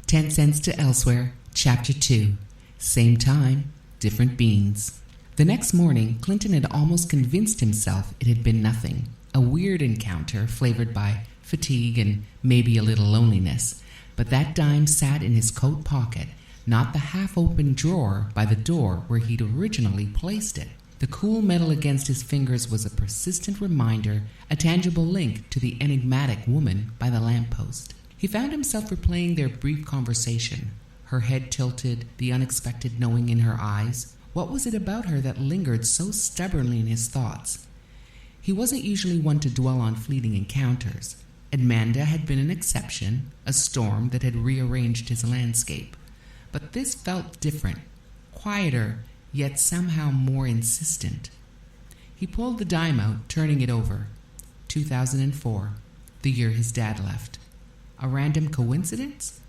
10 Cents to Elsewhere, Chapter 2. Same time, different beans. The next morning, Clinton had almost convinced himself it had been nothing. A weird encounter flavored by fatigue and maybe a little loneliness. But that dime sat in his coat pocket, not the half-open drawer by the door where he'd originally placed it. The cool metal against his fingers was a persistent reminder, a tangible link to the enigmatic woman by the lamppost. He found himself replaying their brief conversation, her head tilted, the unexpected knowing in her eyes. What was it about her that lingered so stubbornly in his thoughts? He wasn't usually one to dwell on fleeting encounters. Amanda had been an exception, a storm that had rearranged his landscape. But this felt different, quieter, yet somehow more insistent. He pulled the dime out, turning it over. 2004, the year his dad left. A random coincidence?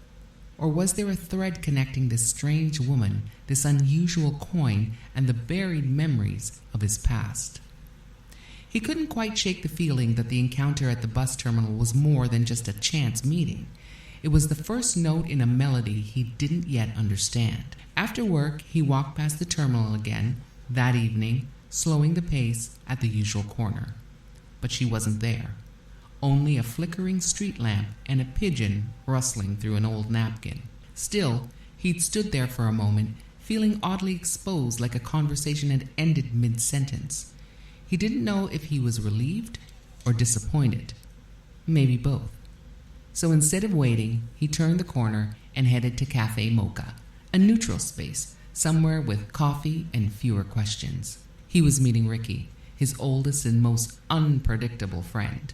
Or was there a thread connecting this strange woman, this unusual coin, and the buried memories of his past? He couldn't quite shake the feeling that the encounter at the bus terminal was more than just a chance meeting. It was the first note in a melody he didn't yet understand. After work, he walked past the terminal again, that evening, slowing the pace at the usual corner. But she wasn't there. Only a flickering street lamp and a pigeon rustling through an old napkin. Still, he'd stood there for a moment, feeling oddly exposed, like a conversation had ended mid-sentence. He didn't know if he was relieved or disappointed. Maybe both. So instead of waiting, he turned the corner and headed to Café Mocha, a neutral space, somewhere with coffee and fewer questions. He was meeting Ricky, his oldest and most unpredictable friend.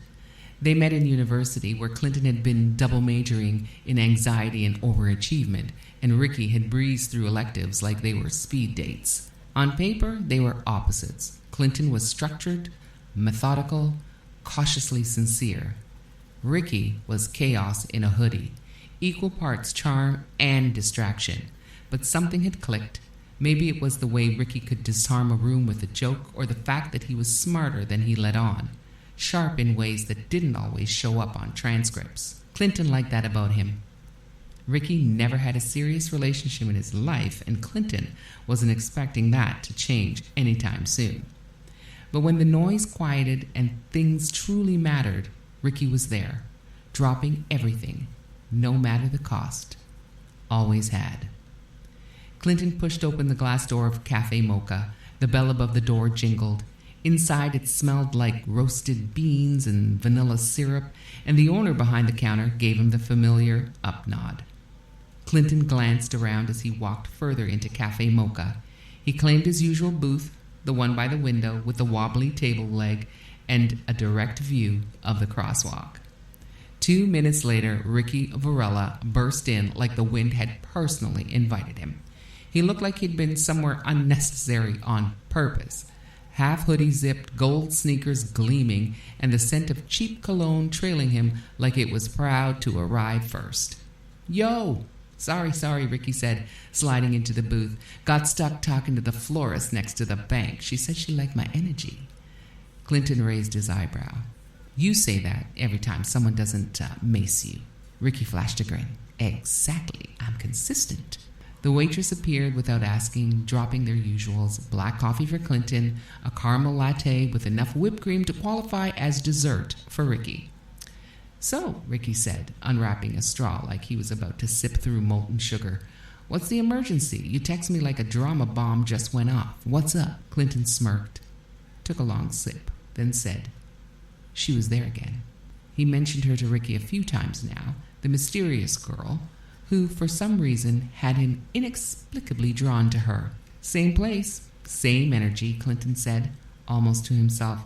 They met in university, where Clinton had been double majoring in anxiety and overachievement, and Ricky had breezed through electives like they were speed dates. On paper, they were opposites. Clinton was structured, methodical, cautiously sincere. Ricky was chaos in a hoodie, equal parts charm and distraction. But something had clicked. Maybe it was the way Ricky could disarm a room with a joke, or the fact that he was smarter than he let on. Sharp in ways that didn't always show up on transcripts. Clinton liked that about him. Ricky never had a serious relationship in his life, and Clinton wasn't expecting that to change anytime soon. But when the noise quieted and things truly mattered, Ricky was there, dropping everything, no matter the cost. Always had. Clinton pushed open the glass door of Café Mocha. The bell above the door jingled. Inside, it smelled like roasted beans and vanilla syrup, and the owner behind the counter gave him the familiar up nod. Clinton glanced around as he walked further into Café Mocha. He claimed his usual booth, the one by the window with the wobbly table leg and a direct view of the crosswalk. 2 minutes later, Ricky Varela burst in like the wind had personally invited him. He looked like he'd been somewhere unnecessary on purpose. Half hoodie zipped, gold sneakers gleaming, and the scent of cheap cologne trailing him like it was proud to arrive first. Yo! Sorry, Ricky said, sliding into the booth. Got stuck talking to the florist next to the bank. She said she liked my energy. Clinton raised his eyebrow. You say that every time someone doesn't mace you. Ricky flashed a grin. Exactly. I'm consistent. The waitress appeared without asking, dropping their usuals. Black coffee for Clinton, a caramel latte with enough whipped cream to qualify as dessert for Ricky. So, Ricky said, unwrapping a straw like he was about to sip through molten sugar. What's the emergency? You text me like a drama bomb just went off. What's up? Clinton smirked, took a long sip, then said, she was there again. He mentioned her to Ricky a few times now, the mysterious girl, who, for some reason, had him inexplicably drawn to her. Same place, same energy, Clinton said, almost to himself.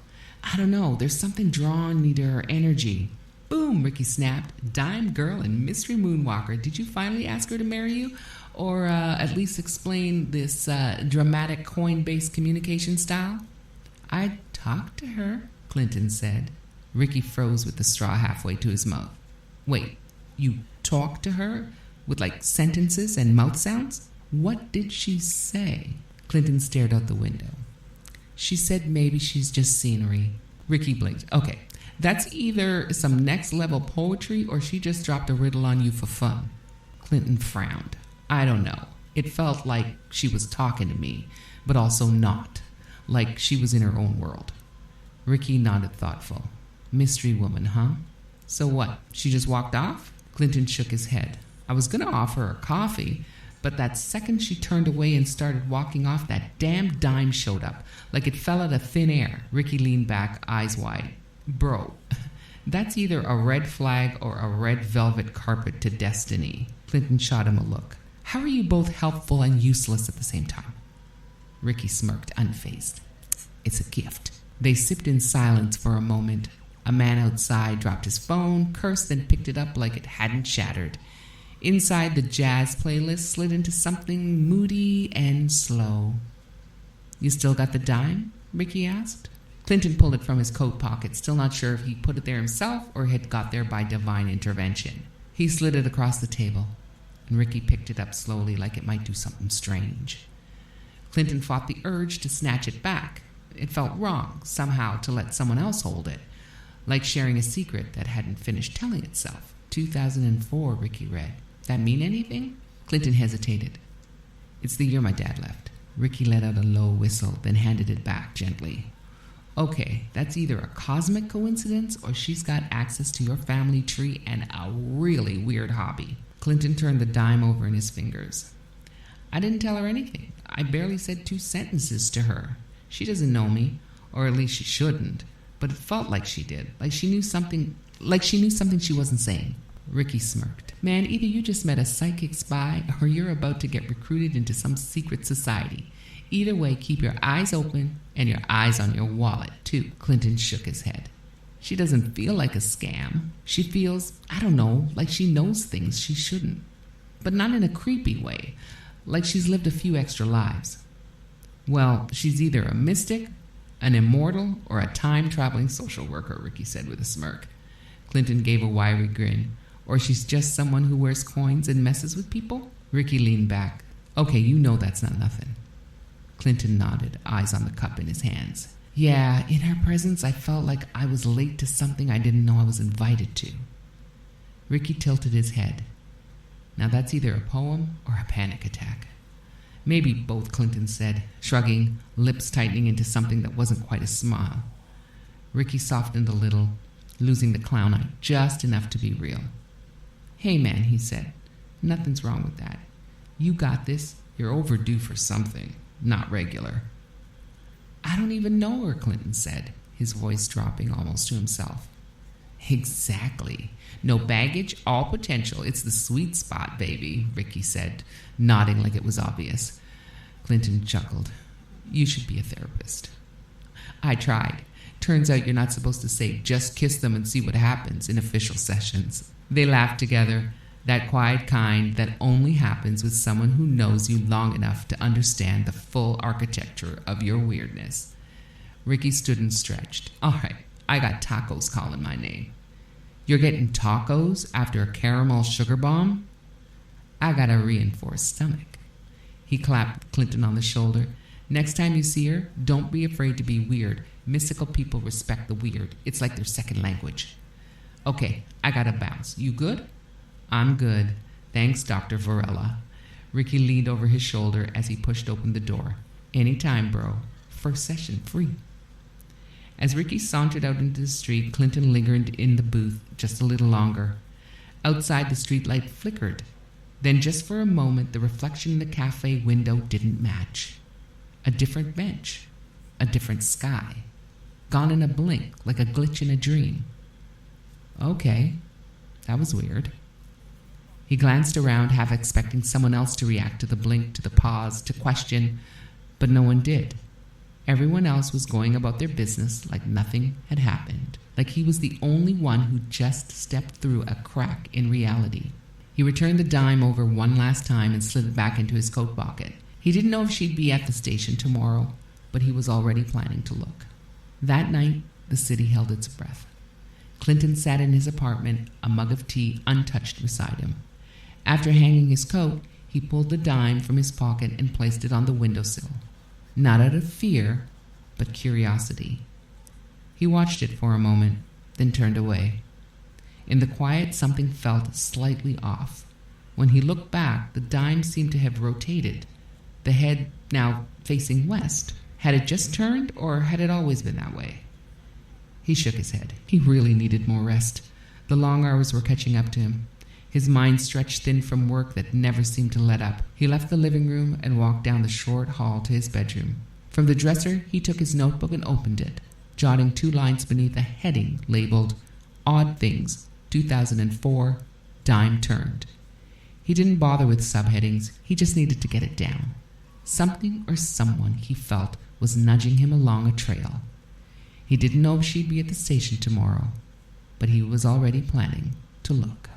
I don't know, there's something drawing me to her energy. Boom, Ricky snapped. Dime girl and mystery moonwalker. Did you finally ask her to marry you? Or at least explain this dramatic coin-based communication style? I talked to her, Clinton said. Ricky froze with the straw halfway to his mouth. Wait, you talked to her? With like sentences and mouth sounds? What did she say? Clinton stared out the window. She said maybe she's just scenery. Ricky blinked. Okay, that's either some next level poetry or she just dropped a riddle on you for fun. Clinton frowned. I don't know. It felt like she was talking to me, but also not. Like she was in her own world. Ricky nodded thoughtful. Mystery woman, huh? So what? She just walked off? Clinton shook his head. I was going to offer her coffee, but that second she turned away and started walking off, that damn dime showed up, like it fell out of thin air. Ricky leaned back, eyes wide. Bro, that's either a red flag or a red velvet carpet to destiny. Clinton shot him a look. How are you both helpful and useless at the same time? Ricky smirked, unfazed. It's a gift. They sipped in silence for a moment. A man outside dropped his phone, cursed, and picked it up like it hadn't shattered. Inside, the jazz playlist slid into something moody and slow. You still got the dime? Ricky asked. Clinton pulled it from his coat pocket, still not sure if he put it there himself or had got there by divine intervention. He slid it across the table, and Ricky picked it up slowly like it might do something strange. Clinton fought the urge to snatch it back. It felt wrong, somehow, to let someone else hold it, like sharing a secret that hadn't finished telling itself. 2004, Ricky read. That mean anything? Clinton hesitated. It's the year my dad left. Ricky let out a low whistle, then handed it back gently. Okay, that's either a cosmic coincidence or she's got access to your family tree and a really weird hobby. Clinton turned the dime over in his fingers. I didn't tell her anything. I barely said 2 sentences to her. She doesn't know me, or at least she shouldn't, but it felt like she did, like she knew something she wasn't saying. Ricky smirked. Man, either you just met a psychic spy or you're about to get recruited into some secret society. Either way, keep your eyes open and your eyes on your wallet, too. Clinton shook his head. She doesn't feel like a scam. She feels, I don't know, like she knows things she shouldn't. But not in a creepy way, like she's lived a few extra lives. Well, she's either a mystic, an immortal, or a time-traveling social worker, Ricky said with a smirk. Clinton gave a wiry grin. Or she's just someone who wears coins and messes with people? Ricky leaned back. Okay, you know that's not nothing. Clinton nodded, eyes on the cup in his hands. Yeah, in her presence I felt like I was late to something I didn't know I was invited to. Ricky tilted his head. Now that's either a poem or a panic attack. Maybe both, Clinton said, shrugging, lips tightening into something that wasn't quite a smile. Ricky softened a little, losing the clown eye just enough to be real. Hey, man, he said. Nothing's wrong with that. You got this. You're overdue for something. Not regular. I don't even know her, Clinton said, his voice dropping almost to himself. Exactly. No baggage, all potential. It's the sweet spot, baby, Ricky said, nodding like it was obvious. Clinton chuckled. You should be a therapist. I tried. Turns out you're not supposed to say, just kiss them and see what happens in official sessions. They laughed together, that quiet kind that only happens with someone who knows you long enough to understand the full architecture of your weirdness. Ricky stood and stretched. All right, I got tacos calling my name. You're getting tacos after a caramel sugar bomb? I got a reinforced stomach. He clapped Clinton on the shoulder. Next time you see her, don't be afraid to be weird. Mystical people respect the weird. It's like their second language. Okay, I gotta bounce. You good? I'm good. Thanks, Dr. Varela. Ricky leaned over his shoulder as he pushed open the door. Anytime, bro. First session free. As Ricky sauntered out into the street, Clinton lingered in the booth just a little longer. Outside, the streetlight flickered. Then, just for a moment, the reflection in the cafe window didn't match. A different bench. A different sky. Gone in a blink, like a glitch in a dream. Okay, that was weird. He glanced around, half expecting someone else to react to the blink, to the pause, to question, but no one did. Everyone else was going about their business like nothing had happened, like he was the only one who just stepped through a crack in reality. He returned the dime over one last time and slid it back into his coat pocket. He didn't know if she'd be at the station tomorrow, but he was already planning to look. That night, the city held its breath. Clinton sat in his apartment, a mug of tea untouched beside him. After hanging his coat, he pulled the dime from his pocket and placed it on the windowsill. Not out of fear, but curiosity. He watched it for a moment, then turned away. In the quiet, something felt slightly off. When he looked back, the dime seemed to have rotated, the head now facing west. Had it just turned, or had it always been that way? He shook his head. He really needed more rest. The long hours were catching up to him. His mind stretched thin from work that never seemed to let up. He left the living room and walked down the short hall to his bedroom. From the dresser, he took his notebook and opened it, jotting 2 lines beneath a heading labeled Odd Things, 2004, Dime Turned. He didn't bother with subheadings. He just needed to get it down. Something or someone, he felt, was nudging him along a trail. He didn't know if she'd be at the station tomorrow, but he was already planning to look.